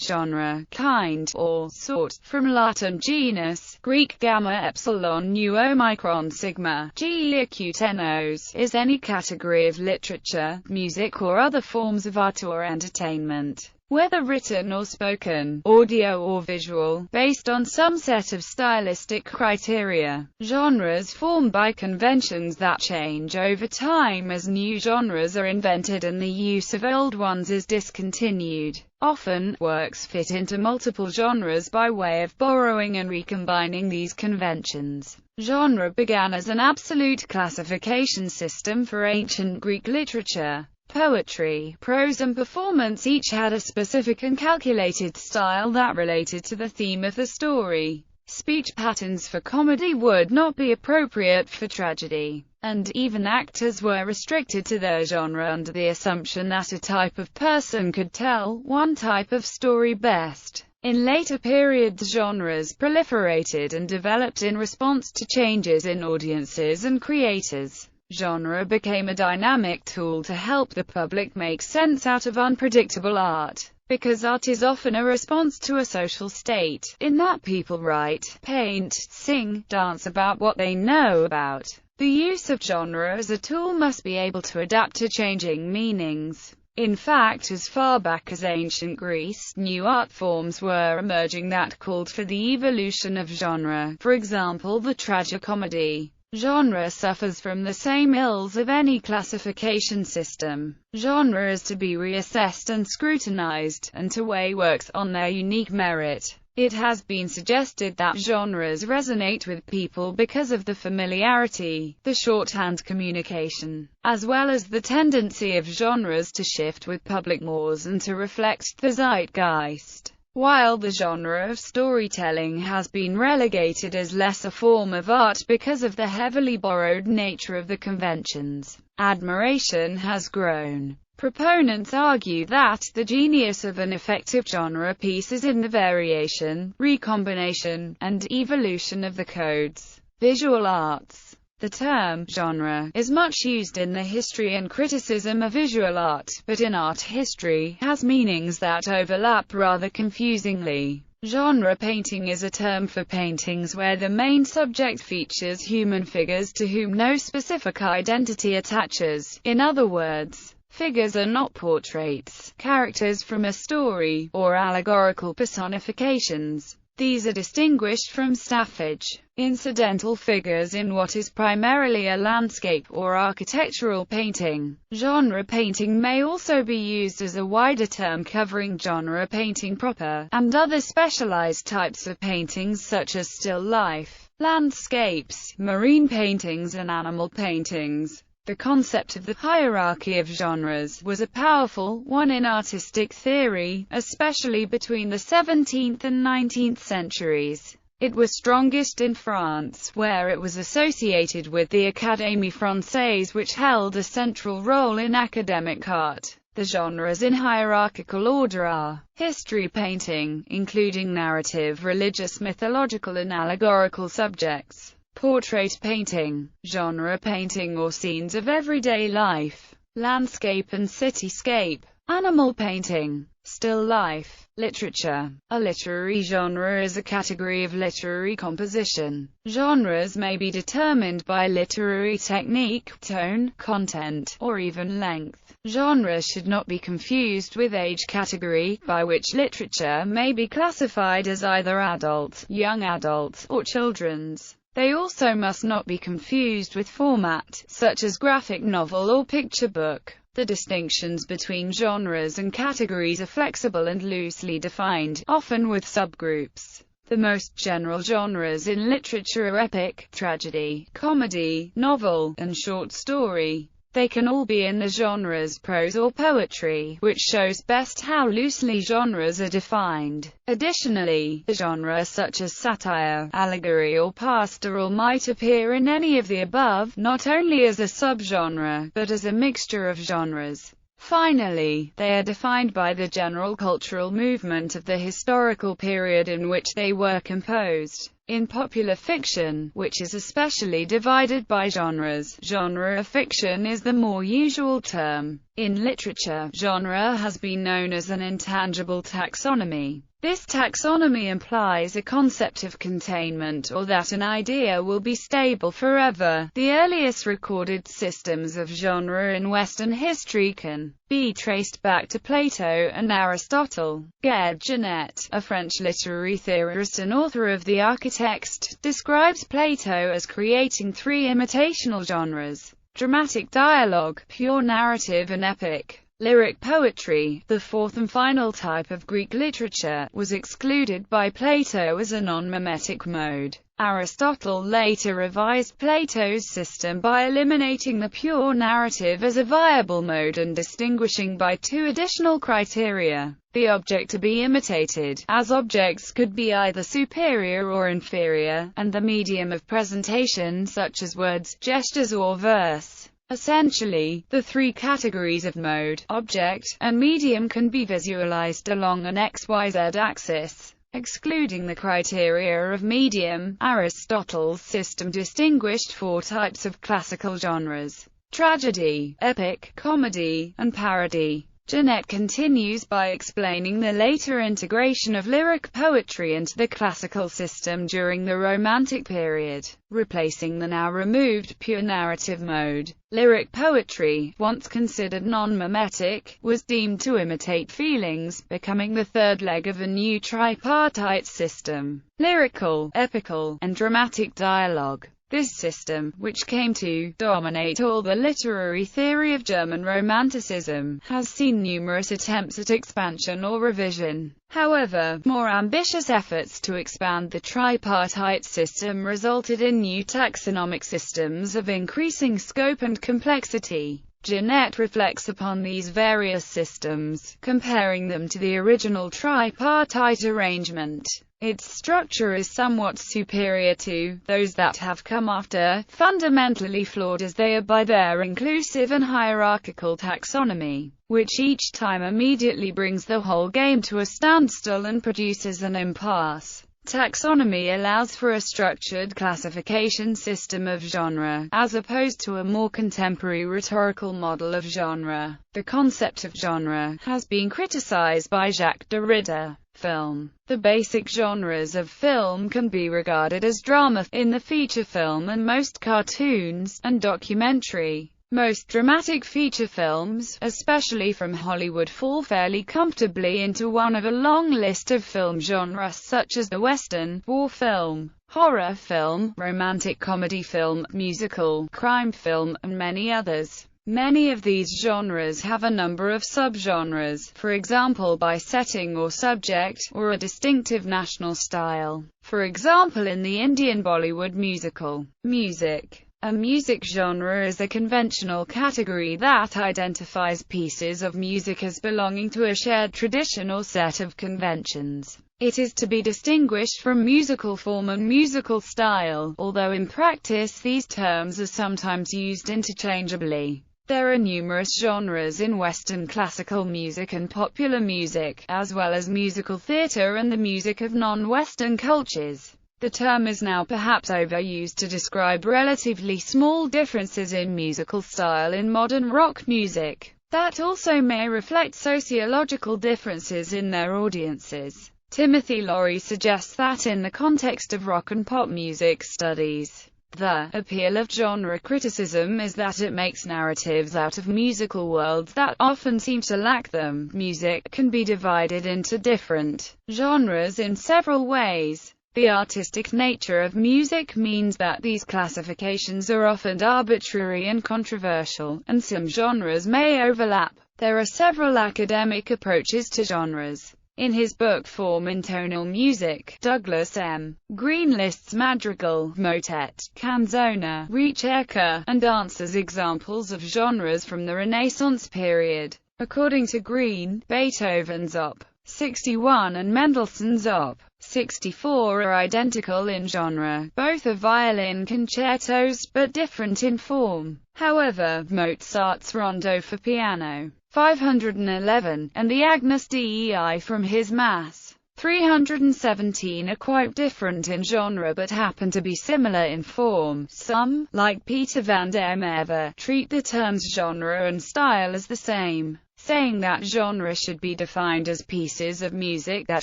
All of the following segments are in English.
genre, kind, or sort, from Latin genus, Greek gamma epsilon nu omicron sigma, genos, is any category of literature, music or other forms of art or entertainment, whether written or spoken, audio or visual, based on some set of stylistic criteria. Genres formed by conventions that change over time as new genres are invented and the use of old ones is discontinued. Often, works fit into multiple genres by way of borrowing and recombining these conventions. Genre began as an absolute classification system for ancient Greek literature. Poetry, prose and performance each had a specific and calculated style that related to the theme of the story. Speech patterns for comedy would not be appropriate for tragedy, and even actors were restricted to their genre under the assumption that a type of person could tell one type of story best. In later periods, genres proliferated and developed in response to changes in audiences and creators. Genre became a dynamic tool to help the public make sense out of unpredictable art. Because art is often a response to a social state, in that people write, paint, sing, dance about what they know about. The use of genre as a tool must be able to adapt to changing meanings. In fact, as far back as ancient Greece, new art forms were emerging that called for the evolution of genre. For example, the tragicomedy. Genre suffers from the same ills of any classification system. Genre is to be reassessed and scrutinized, and to weigh works on their unique merit. It has been suggested that genres resonate with people because of the familiarity, the shorthand communication, as well as the tendency of genres to shift with public mores and to reflect the zeitgeist. While the genre of storytelling has been relegated as less a form of art because of the heavily borrowed nature of the conventions, admiration has grown. Proponents argue that the genius of an effective genre piece is in the variation, recombination, and evolution of the codes. Visual arts. The term genre is much used in the history and criticism of visual art, but in art history, has meanings that overlap rather confusingly. Genre painting is a term for paintings where the main subject features human figures to whom no specific identity attaches. In other words, figures are not portraits, characters from a story, or allegorical personifications. These are distinguished from staffage, incidental figures in what is primarily a landscape or architectural painting. Genre painting may also be used as a wider term covering genre painting proper, and other specialized types of paintings such as still life, landscapes, marine paintings and animal paintings. The concept of the hierarchy of genres was a powerful one in artistic theory, especially between the 17th and 19th centuries. It was strongest in France, where it was associated with the Académie Française, which held a central role in academic art. The genres in hierarchical order are history painting, including narrative, religious, mythological and allegorical subjects. Portrait painting, genre painting or scenes of everyday life, landscape and cityscape, animal painting, still life, literature. A literary genre is a category of literary composition. Genres may be determined by literary technique, tone, content, or even length. Genre should not be confused with age category, by which literature may be classified as either adult, young adult, or children's. They also must not be confused with format, such as graphic novel or picture book. The distinctions between genres and categories are flexible and loosely defined, often with subgroups. The most general genres in literature are epic, tragedy, comedy, novel, and short story. They can all be in the genres prose or poetry, which shows best how loosely genres are defined. Additionally, a genre such as satire, allegory or pastoral might appear in any of the above, not only as a subgenre, but as a mixture of genres. Finally, they are defined by the general cultural movement of the historical period in which they were composed. In popular fiction, which is especially divided by genres, genre fiction is the more usual term. In literature, genre has been known as an intangible taxonomy. This taxonomy implies a concept of containment, or that an idea will be stable forever. The earliest recorded systems of genre in Western history can be traced back to Plato and Aristotle. Genet, a French literary theorist and author of the Architecte, describes Plato as creating three imitational genres: dramatic dialogue, pure narrative and epic. Lyric poetry, the fourth and final type of Greek literature, was excluded by Plato as a non-mimetic mode. Aristotle later revised Plato's system by eliminating the pure narrative as a viable mode and distinguishing by two additional criteria: the object to be imitated, as objects could be either superior or inferior, and the medium of presentation, such as words, gestures or verse. Essentially, the three categories of mode, object, and medium can be visualized along an XYZ axis. Excluding the criteria of medium, Aristotle's system distinguished four types of classical genres: tragedy, epic, comedy, and parody. Genet continues by explaining the later integration of lyric poetry into the classical system during the Romantic period, replacing the now removed pure narrative mode. Lyric poetry, once considered non-mimetic, was deemed to imitate feelings, becoming the third leg of a new tripartite system: lyrical, epical, and dramatic dialogue. This system, which came to dominate all the literary theory of German Romanticism, has seen numerous attempts at expansion or revision. However, more ambitious efforts to expand the tripartite system resulted in new taxonomic systems of increasing scope and complexity. Genet reflects upon these various systems, comparing them to the original tripartite arrangement. Its structure is somewhat superior to those that have come after, fundamentally flawed as they are by their inclusive and hierarchical taxonomy, which each time immediately brings the whole game to a standstill and produces an impasse. Taxonomy allows for a structured classification system of genre, as opposed to a more contemporary rhetorical model of genre. The concept of genre has been criticized by Jacques Derrida. Film. The basic genres of film can be regarded as drama in the feature film and most cartoons, and documentary. Most dramatic feature films, especially from Hollywood, fall fairly comfortably into one of a long list of film genres such as the western, war film, horror film, romantic comedy film, musical, crime film, and many others. Many of these genres have a number of subgenres, for example by setting or subject, or a distinctive national style. For example, in the Indian Bollywood musical, music. A music genre is a conventional category that identifies pieces of music as belonging to a shared tradition or set of conventions. It is to be distinguished from musical form and musical style, although in practice these terms are sometimes used interchangeably. There are numerous genres in Western classical music and popular music, as well as musical theatre and the music of non-Western cultures. The term is now perhaps overused to describe relatively small differences in musical style in modern rock music, that also may reflect sociological differences in their audiences. Timothy Laurie suggests that in the context of rock and pop music studies, the appeal of genre criticism is that it makes narratives out of musical worlds that often seem to lack them. Music can be divided into different genres in several ways. The artistic nature of music means that these classifications are often arbitrary and controversial, and some genres may overlap. There are several academic approaches to genres. In his book Form in Tonal Music, Douglas M. Green lists madrigal, motet, canzona, ricerca, and dance as examples of genres from the Renaissance period. According to Green, Beethoven's Op. 61 and Mendelssohn's Op. 64 are identical in genre, both are violin concertos, but different in form. However, Mozart's Rondo for piano, 511, and the Agnus Dei from his Mass, 317 are quite different in genre but happen to be similar in form. Some, like Peter van der Merwe, treat the terms genre and style as the same, saying that genre should be defined as pieces of music that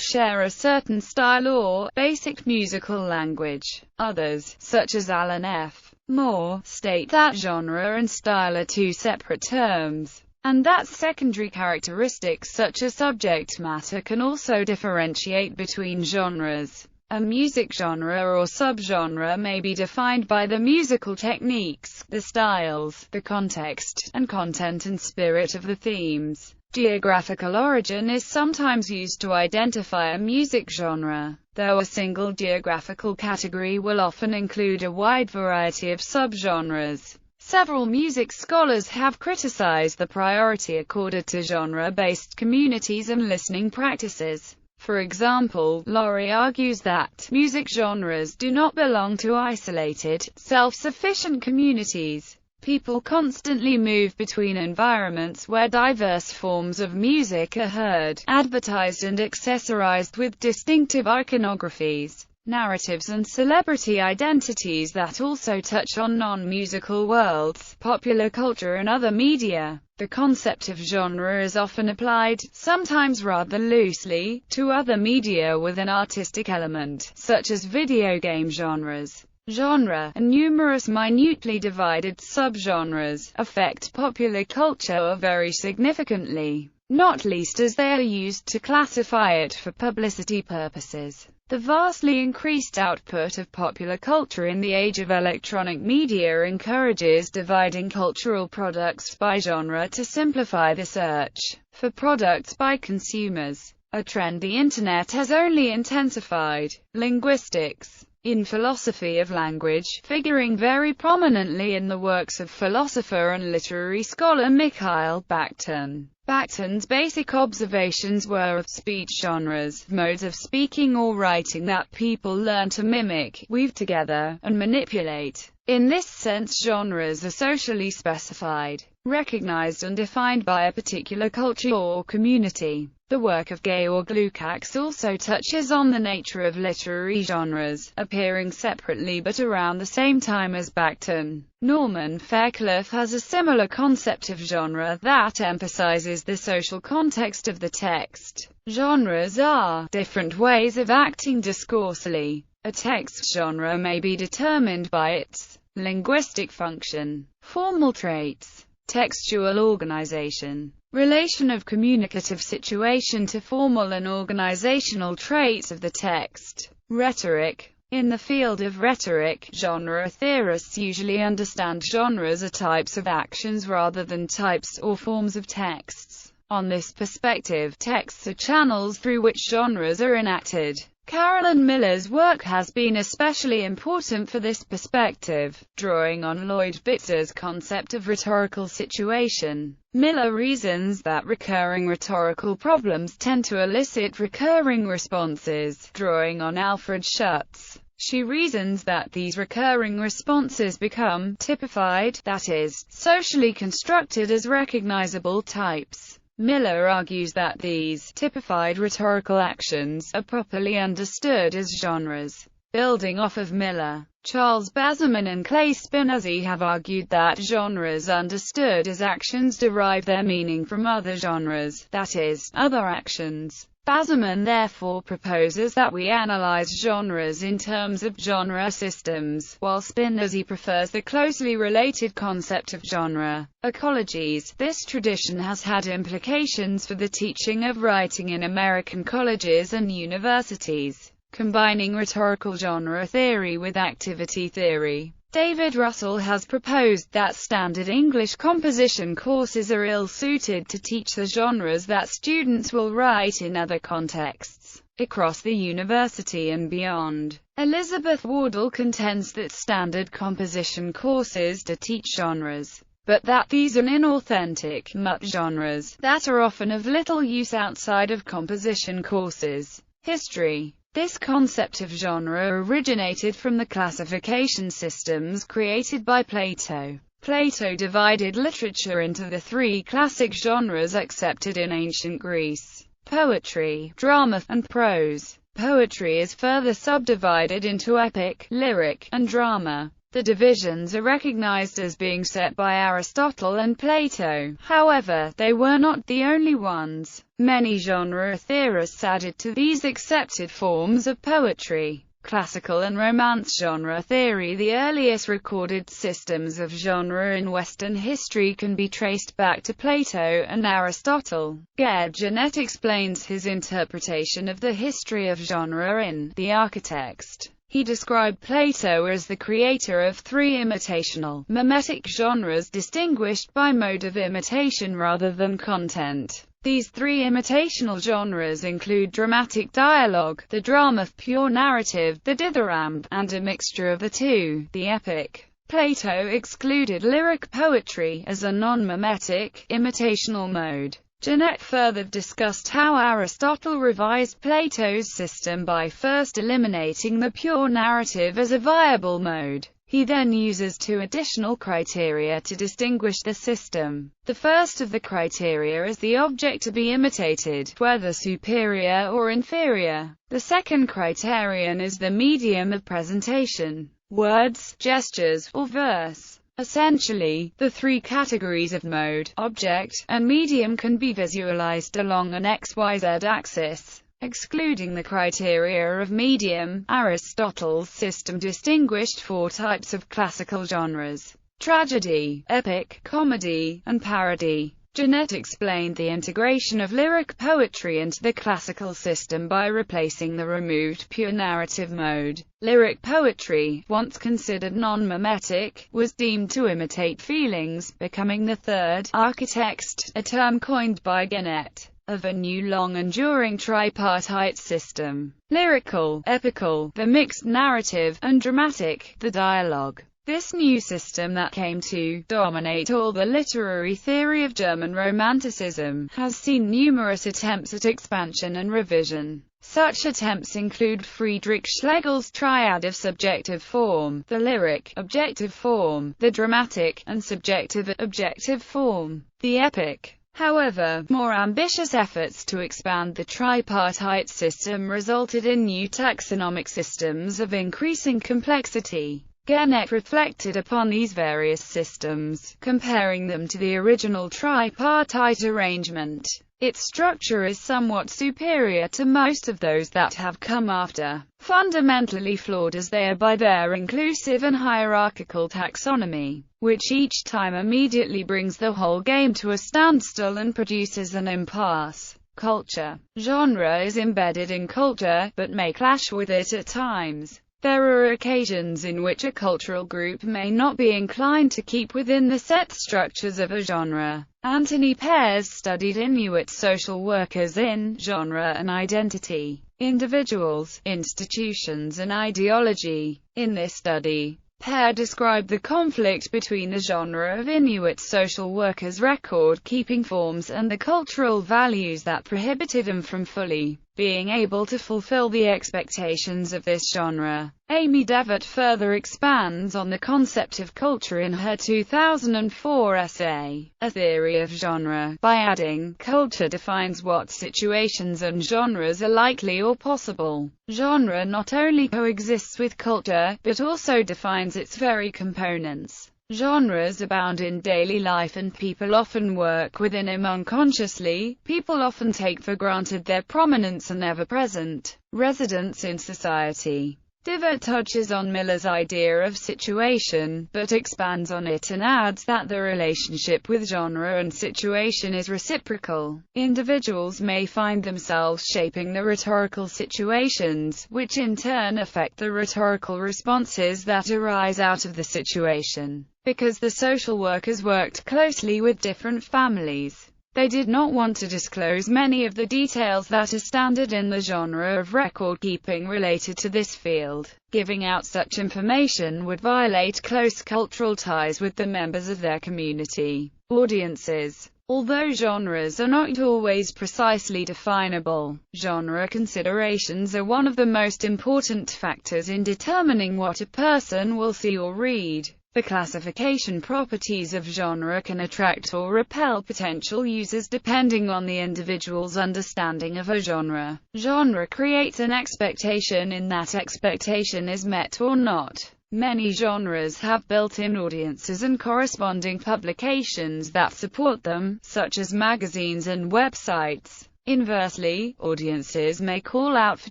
share a certain style or basic musical language. Others, such as Alan F. Moore, state that genre and style are two separate terms, and that secondary characteristics such as subject matter can also differentiate between genres. A music genre or subgenre may be defined by the musical techniques, the styles, the context, and content and spirit of the themes. Geographical origin is sometimes used to identify a music genre, though a single geographical category will often include a wide variety of subgenres. Several music scholars have criticized the priority accorded to genre-based communities and listening practices. For example, Laurie argues that music genres do not belong to isolated, self-sufficient communities. People constantly move between environments where diverse forms of music are heard, advertised and accessorized with distinctive iconographies, narratives and celebrity identities that also touch on non-musical worlds, popular culture and other media. The concept of genre is often applied, sometimes rather loosely, to other media with an artistic element, such as video game genres. Genre, and numerous minutely divided subgenres, affect popular culture very significantly, not least as they are used to classify it for publicity purposes. The vastly increased output of popular culture in the age of electronic media encourages dividing cultural products by genre to simplify the search for products by consumers, a trend the Internet has only intensified. Linguistics. In philosophy of language, figuring very prominently in the works of philosopher and literary scholar Mikhail Bakhtin. Bakhtin's basic observations were of speech genres, modes of speaking or writing that people learn to mimic, weave together, and manipulate. In this sense, genres are socially specified, recognized and defined by a particular culture or community. The work of Georg Lukács also touches on the nature of literary genres, appearing separately but around the same time as Bakhtin. Norman Fairclough has a similar concept of genre that emphasizes the social context of the text. Genres are different ways of acting discursively. A text genre may be determined by its linguistic function, formal traits, textual organization, relation of communicative situation to formal and organizational traits of the text. Rhetoric. In the field of rhetoric, genre theorists usually understand genres as types of actions rather than types or forms of texts. On this perspective, texts are channels through which genres are enacted. Carolyn Miller's work has been especially important for this perspective, drawing on Lloyd Bitzer's concept of rhetorical situation. Miller reasons that recurring rhetorical problems tend to elicit recurring responses, drawing on Alfred Schutz. She reasons that these recurring responses become typified, that is, socially constructed as recognizable types. Miller argues that these typified rhetorical actions are properly understood as genres. Building off of Miller, Charles Basserman and Clay Spinozzi have argued that genres understood as actions derive their meaning from other genres, that is, other actions. Basserman therefore proposes that we analyze genres in terms of genre systems, while Spinozzi prefers the closely related concept of genre ecologies. This tradition has had implications for the teaching of writing in American colleges and universities, combining rhetorical genre theory with activity theory. David Russell has proposed that standard English composition courses are ill-suited to teach the genres that students will write in other contexts, across the university and beyond. Elizabeth Wardle contends that standard composition courses do teach genres, but that these are inauthentic, mutt genres, that are often of little use outside of composition courses. History. This concept of genre originated from the classification systems created by Plato. Plato divided literature into the three classic genres accepted in ancient Greece: poetry, drama, and prose. Poetry is further subdivided into epic, lyric, and drama. The divisions are recognized as being set by Aristotle and Plato. However, they were not the only ones. Many genre theorists added to these accepted forms of poetry. Classical and Romance genre theory. The earliest recorded systems of genre in Western history can be traced back to Plato and Aristotle. Genus explains his interpretation of the history of genre in The Architext. He described Plato as the creator of three imitational, mimetic genres distinguished by mode of imitation rather than content. These three imitational genres include dramatic dialogue, the drama, pure narrative, the dithyramb, and a mixture of the two, the epic. Plato excluded lyric poetry as a non-mimetic, imitational mode. Genus further discussed how Aristotle revised Plato's system by first eliminating the pure narrative as a viable mode. He then uses two additional criteria to distinguish the system. The first of the criteria is the object to be imitated, whether superior or inferior. The second criterion is the medium of presentation: words, gestures, or verse. Essentially, the three categories of mode, object, and medium can be visualized along an XYZ axis. Excluding the criteria of medium, Aristotle's system distinguished four types of classical genres: tragedy, epic, comedy, and parody. Genus explained the integration of lyric poetry into the classical system by replacing the removed pure narrative mode. Lyric poetry, once considered non-mimetic, was deemed to imitate feelings, becoming the third architext, a term coined by Genus, of a new long-enduring tripartite system: lyrical, epical, the mixed narrative, and dramatic, the dialogue. This new system that came to dominate all the literary theory of German Romanticism has seen numerous attempts at expansion and revision. Such attempts include Friedrich Schlegel's triad of subjective form, the lyric, objective form, the dramatic, and subjective, objective form, the epic. However, more ambitious efforts to expand the tripartite system resulted in new taxonomic systems of increasing complexity. Genus reflected upon these various systems, comparing them to the original tripartite arrangement. Its structure is somewhat superior to most of those that have come after, fundamentally flawed as they are by their inclusive and hierarchical taxonomy, which each time immediately brings the whole game to a standstill and produces an impasse. Culture. Genre is embedded in culture, but may clash with it at times. There are occasions in which a cultural group may not be inclined to keep within the set structures of a genre. Anthony Pears studied Inuit social workers in genre and identity, individuals, institutions and ideology. In this study, Pear described the conflict between the genre of Inuit social workers' record-keeping forms and the cultural values that prohibited them from fully being able to fulfill the expectations of this genre. Amy Devitt further expands on the concept of culture in her 2004 essay, A Theory of Genre, by adding, culture defines what situations and genres are likely or possible. Genre not only coexists with culture, but also defines its very components. Genres abound in daily life and people often work within them unconsciously. People often take for granted their prominence and ever-present residence in society. Devitt touches on Miller's idea of situation, but expands on it and adds that the relationship with genre and situation is reciprocal. Individuals may find themselves shaping the rhetorical situations, which in turn affect the rhetorical responses that arise out of the situation. Because the social workers worked closely with different families, they did not want to disclose many of the details that are standard in the genre of record-keeping related to this field. Giving out such information would violate close cultural ties with the members of their community. Audiences. Although genres are not always precisely definable, genre considerations are one of the most important factors in determining what a person will see or read. The classification properties of genre can attract or repel potential users depending on the individual's understanding of a genre. Genre creates an expectation in that expectation is met or not. Many genres have built-in audiences and corresponding publications that support them, such as magazines and websites. Inversely, audiences may call out for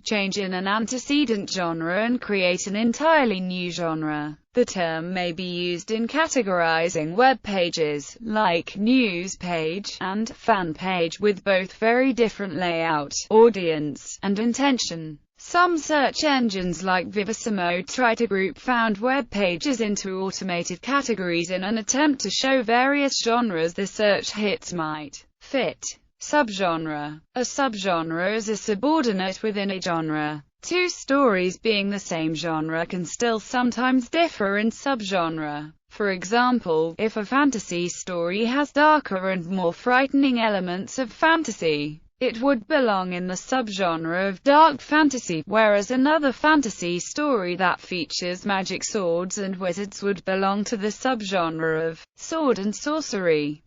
change in an antecedent genre and create an entirely new genre. The term may be used in categorizing web pages, like news page and fan page, with both very different layout, audience, and intention. Some search engines like Vivissimo try to group found web pages into automated categories in an attempt to show various genres the search hits might fit. Subgenre. A subgenre is a subordinate within a genre. Two stories being the same genre can still sometimes differ in subgenre. For example, if a fantasy story has darker and more frightening elements of fantasy, it would belong in the subgenre of dark fantasy, whereas another fantasy story that features magic swords and wizards would belong to the subgenre of sword and sorcery.